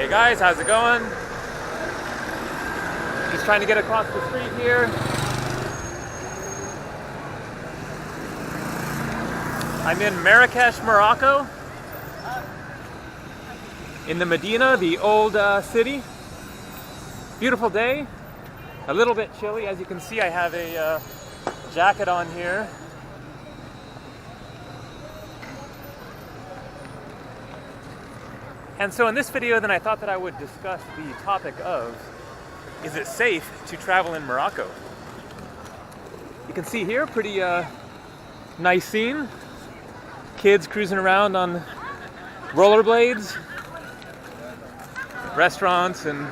Hey guys, how's it going? Just trying to get across the street here. I'm in Marrakesh, Morocco. In the Medina, the old city. Beautiful day. A little bit chilly. As you can see, I have a jacket on here. And so in this video, then I thought that I would discuss the topic of, is it safe to travel in Morocco? You can see here, pretty nice scene. Kids cruising around on rollerblades. Restaurants and a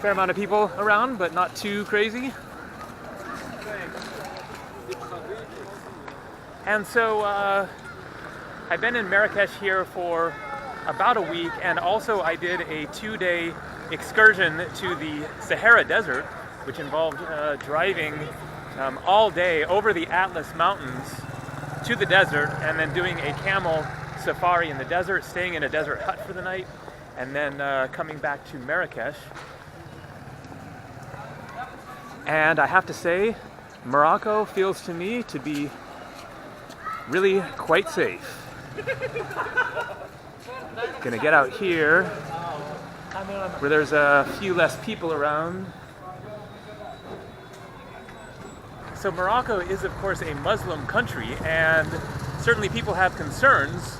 fair amount of people around, but not too crazy. And so, I've been in Marrakesh here for about a week, and also I did a 2-day excursion to the Sahara Desert, which involved driving all day over the Atlas Mountains to the desert, and then doing a camel safari in the desert, staying in a desert hut for the night, and then coming back to Marrakesh. And I have to say, Morocco feels to me to be really quite safe. Gonna get out here where there's a few less people around. So Morocco is of course a Muslim country, and certainly people have concerns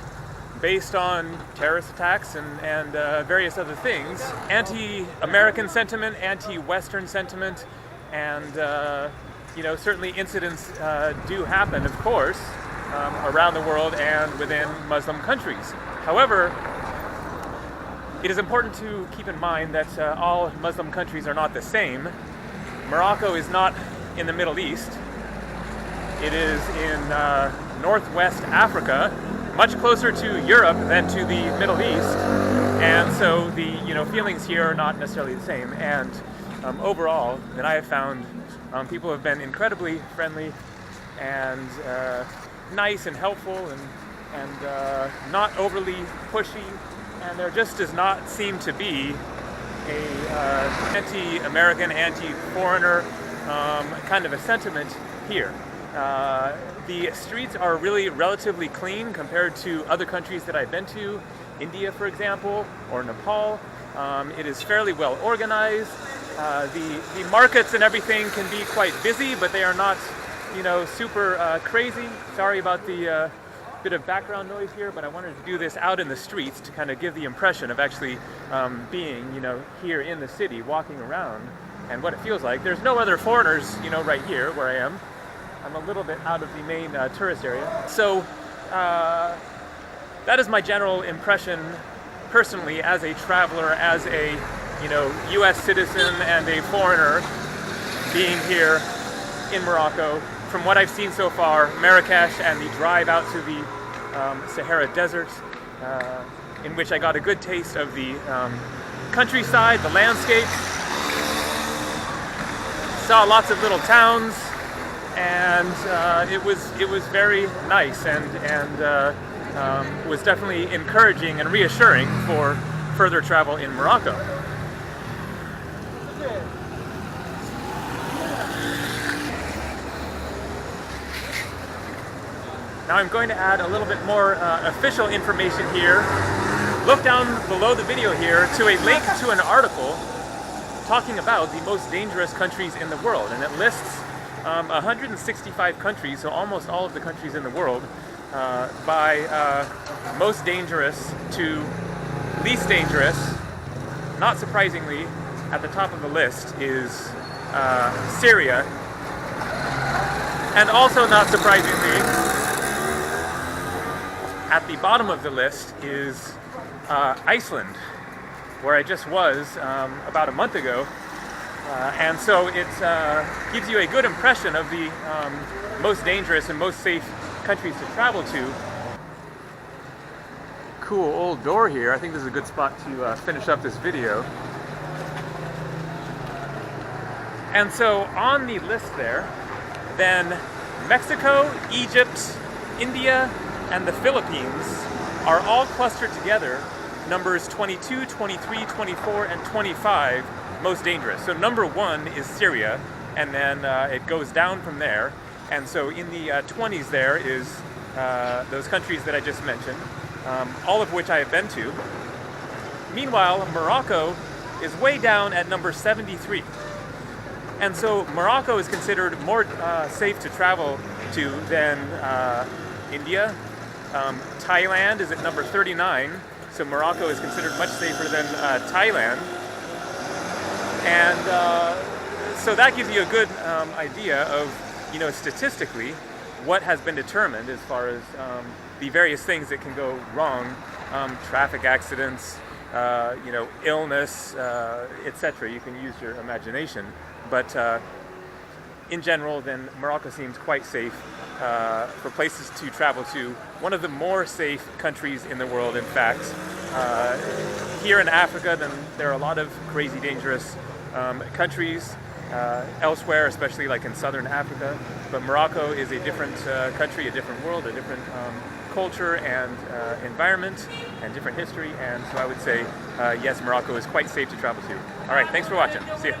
based on terrorist attacks and various other things. Anti-American sentiment, anti-Western sentiment, and certainly incidents do happen, of course, around the world and within Muslim countries. However, it is important to keep in mind that all Muslim countries are not the same. Morocco is not in the Middle East. It is in northwest Africa, much closer to Europe than to the Middle East, and so the feelings here are not necessarily the same. And overall, that I have found, people have been incredibly friendly and nice and helpful and not overly pushy, and there just does not seem to be a anti-American, anti-foreigner kind of a sentiment here. The streets are really relatively clean compared to other countries that I've been to, India for example, or Nepal. It is fairly well organized. The markets and everything can be quite busy, but they are not super crazy. Sorry about the bit of background noise here, but I wanted to do this out in the streets to kind of give the impression of actually being, here in the city, walking around, and what it feels like. There's no other foreigners, right here where I am. I'm a little bit out of the main tourist area. So that is my general impression personally as a traveler, as a US citizen and a foreigner being here in Morocco. From what I've seen so far, Marrakesh and the drive out to the Sahara Desert, in which I got a good taste of the countryside, the landscape. Saw lots of little towns, and it was very nice and was definitely encouraging and reassuring for further travel in Morocco. Now I'm going to add a little bit more official information here. Look down below the video here to a link to an article talking about the most dangerous countries in the world, and it lists 165 countries, so almost all of the countries in the world, by most dangerous to least dangerous. Not surprisingly, at the top of the list is Syria, and also not surprisingly, at the bottom of the list is Iceland, where I just was about a month ago, and so it gives you a good impression of the most dangerous and most safe countries to travel to. Cool old door here. I think this is a good spot to finish up this video. And so on the list there, then Mexico, Egypt, India, and the Philippines are all clustered together, numbers 22, 23, 24, and 25 most dangerous. So number 1 is Syria, and then it goes down from there. And so in the 20s there is those countries that I just mentioned, all of which I have been to. Meanwhile, Morocco is way down at number 73. And so Morocco is considered more safe to travel to than India. Thailand is at number 39, so Morocco is considered much safer than Thailand. And so that gives you a good idea of, statistically, what has been determined as far as the various things that can go wrong, traffic accidents, illness, etc. You can use your imagination, but in general, then Morocco seems quite safe for places to travel to. One of the more safe countries in the world, in fact. Here in Africa, then there are a lot of crazy, dangerous countries elsewhere, especially like in southern Africa. But Morocco is a different country, a different world, a different culture and environment and different history. And so I would say, yes, Morocco is quite safe to travel to. All right, thanks for watching. See you.